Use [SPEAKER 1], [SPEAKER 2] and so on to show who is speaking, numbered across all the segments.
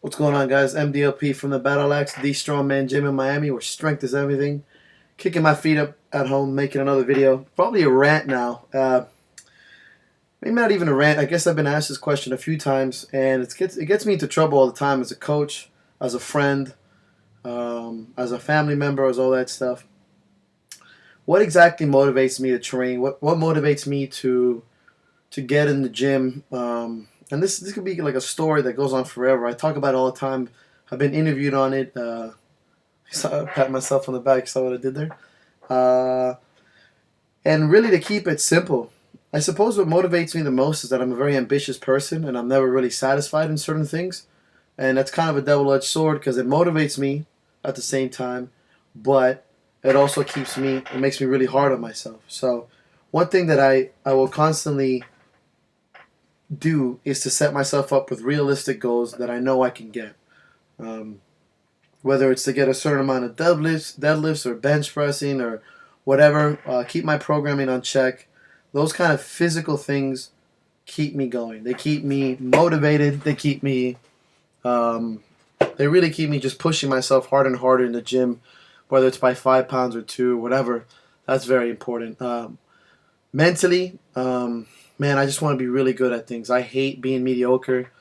[SPEAKER 1] What's going on, guys? MDLP from the Battle Axe, the Strongman Gym in Miami, where strength is everything. Kicking my feet up at home, making another video. Probably a rant now. Maybe not even a rant. I guess I've been asked this question a few times, and it gets me into trouble all the time as a coach, as a friend, as a family member, as all that stuff. What exactly motivates me to train? What motivates me to get in the gym? And this could be like a story that goes on forever. I talk about it all the time. I've been interviewed on it. I pat myself on the back. Saw what I did there. And really, to keep it simple, I suppose what motivates me the most is that I'm a very ambitious person, and I'm never really satisfied in certain things. And that's kind of a double-edged sword because it motivates me at the same time, but it also it makes me really hard on myself. So one thing that I will constantly do is to set myself up with realistic goals that I know I can get. Whether it's to get a certain amount of deadlifts or bench pressing or whatever, keep my programming on check. Those kind of physical things keep me going. They keep me motivated. They keep me, they really keep me just pushing myself harder and harder in the gym, whether it's by 5 pounds or 2, whatever. That's very important. Mentally, man, I just want to be really good at things. I hate being mediocre.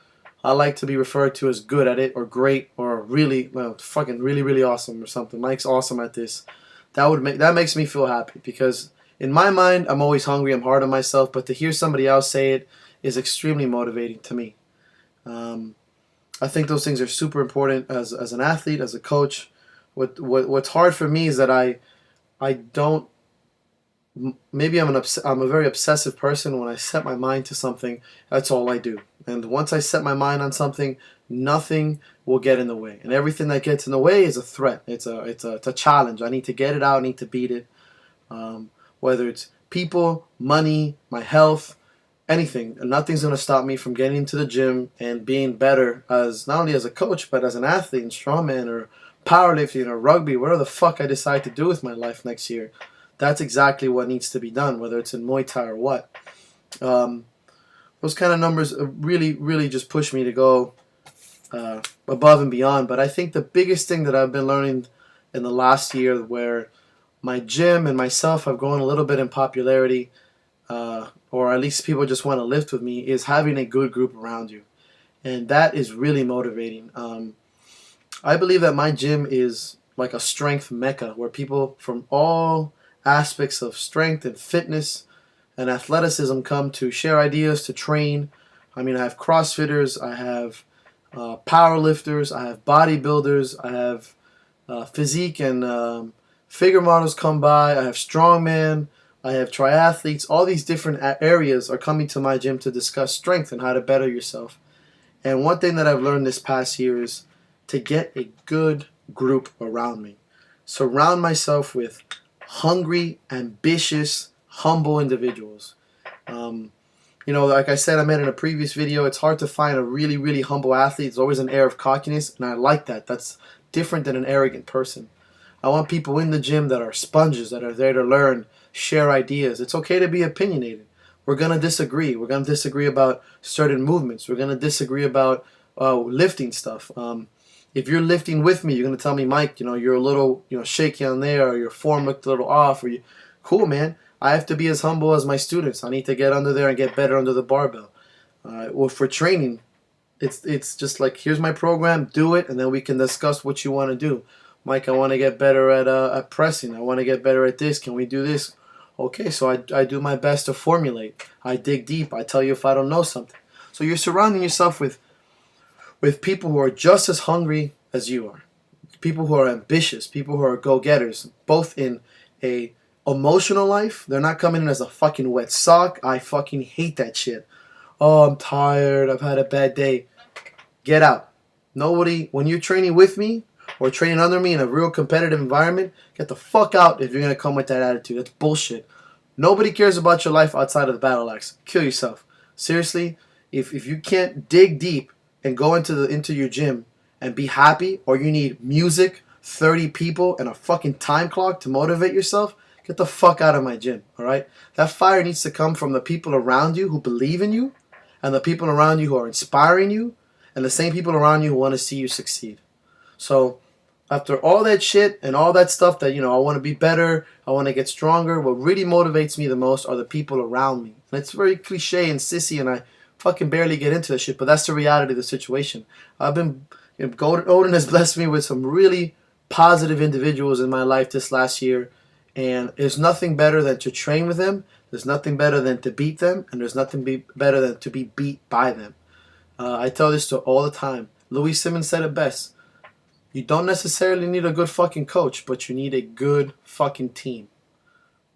[SPEAKER 1] I like to be referred to as good at it or great or really, well, fucking really, really awesome or something. Mike's awesome at this. That makes me feel happy because in my mind, I'm always hungry. I'm hard on myself, but to hear somebody else say it is extremely motivating to me. I think those things are super important as an athlete, as a coach. What's hard for me is that I don't. Maybe I'm a very obsessive person. When I set my mind to something, that's all I do. And once I set my mind on something, nothing will get in the way. And everything that gets in the way is a threat. It's a challenge. I need to get it out. I need to beat it. Whether it's people, money, my health, anything. And nothing's going to stop me from getting into the gym and being better as not only as a coach, but as an athlete and strongman or powerlifting or rugby, whatever the fuck I decide to do with my life next year. That's exactly what needs to be done, whether it's in Muay Thai or what. Those kind of numbers really, really just push me to go above and beyond. But I think the biggest thing that I've been learning in the last year, where my gym and myself have grown a little bit in popularity, or at least people just want to lift with me, is having a good group around you. And that is really motivating. I believe that my gym is like a strength mecca, where people from all aspects of strength and fitness and athleticism come to share ideas, to train. I mean, I have CrossFitters, I have powerlifters, I have bodybuilders, I have physique and figure models come by, I have strongman, I have triathletes. All these different areas are coming to my gym to discuss strength and how to better yourself. And one thing that I've learned this past year is to get a good group around me. Surround myself with hungry, ambitious, humble individuals. Like I said, I meant in a previous video, it's hard to find a really, really humble athlete. There's always an air of cockiness, and I like that. That's different than an arrogant person. I want people in the gym that are sponges, that are there to learn, share ideas. It's okay to be opinionated. We're going to disagree. We're going to disagree about certain movements. We're going to disagree about lifting stuff. If you're lifting with me, you're going to tell me, Mike, you're a little, shaky on there, or your form looked a little off, or cool, man. I have to be as humble as my students. I need to get under there and get better under the barbell. Well, for training, it's just like, here's my program, do it, and then we can discuss what you want to do. Mike, I want to get better at pressing. I want to get better at this. Can we do this? Okay, so I do my best to formulate. I dig deep. I tell you if I don't know something. So you're surrounding yourself with people who are just as hungry as you are, people who are ambitious, people who are go-getters, both in a emotional life. They're not coming in as a fucking wet sock. I fucking hate that shit. Oh, I'm tired. I've had a bad day. Get out. Nobody, when you're training with me or training under me in a real competitive environment, get the fuck out if you're going to come with that attitude. That's bullshit. Nobody cares about your life outside of the battle axe. Kill yourself. Seriously, if you can't dig deep and go into your gym and be happy, or you need music, 30 people, and a fucking time clock to motivate yourself, get the fuck out of my gym, all right? That fire needs to come from the people around you who believe in you and the people around you who are inspiring you and the same people around you who want to see you succeed. So after all that shit and all that stuff that, I want to be better, I want to get stronger, what really motivates me the most are the people around me. And it's very cliche and sissy, and I fucking barely get into that shit, but that's the reality of the situation. Odin has blessed me with some really positive individuals in my life this last year, and there's nothing better than to train with them, there's nothing better than to beat them, and there's nothing better than to be beat by them. I tell this to all the time. Louis Simmons said it best. You don't necessarily need a good fucking coach, but you need a good fucking team.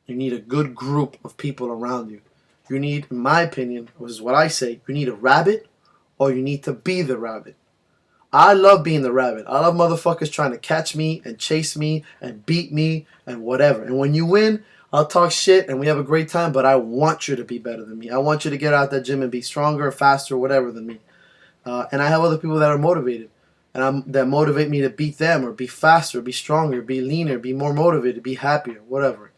[SPEAKER 1] You need a good group of people around you. You need, in my opinion, which is what I say, you need a rabbit or you need to be the rabbit. I love being the rabbit. I love motherfuckers trying to catch me and chase me and beat me and whatever. And when you win, I'll talk shit and we have a great time, but I want you to be better than me. I want you to get out that gym and be stronger, faster, whatever than me. And I have other people that are motivated. And that motivate me to beat them or be faster, be stronger, be leaner, be more motivated, be happier, whatever.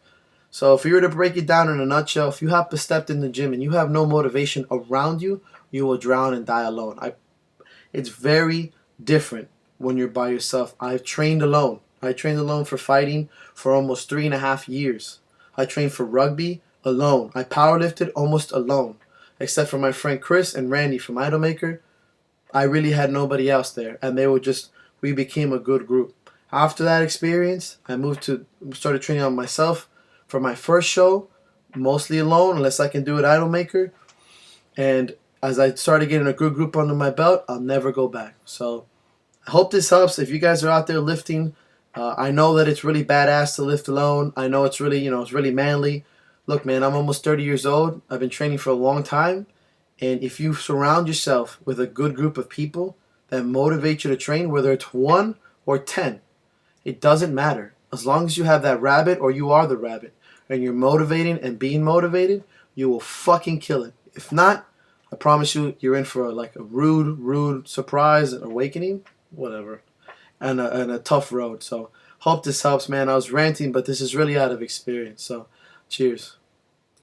[SPEAKER 1] So if you were to break it down in a nutshell, if you have stepped in the gym and you have no motivation around you, you will drown and die alone. It's very different when you're by yourself. I've trained alone. I trained alone for fighting for almost 3.5 years. I trained for rugby alone. I powerlifted almost alone. Except for my friend Chris and Randy from Idolmaker, I really had nobody else there. And we became a good group. After that experience, I started training on myself for my first show, mostly alone, unless I can do it Idolmaker. And as I started getting a good group under my belt, I'll never go back. So I hope this helps. If you guys are out there lifting, I know that it's really badass to lift alone. I know it's really, it's really manly. Look, man, I'm almost 30 years old. I've been training for a long time. And if you surround yourself with a good group of people that motivate you to train, whether it's 1 or 10, it doesn't matter. As long as you have that rabbit or you are the rabbit and you're motivating and being motivated, you will fucking kill it. If not, I promise you, you're in for a rude surprise, awakening, whatever, and a tough road. So hope this helps, man. I was ranting, but this is really out of experience. So cheers.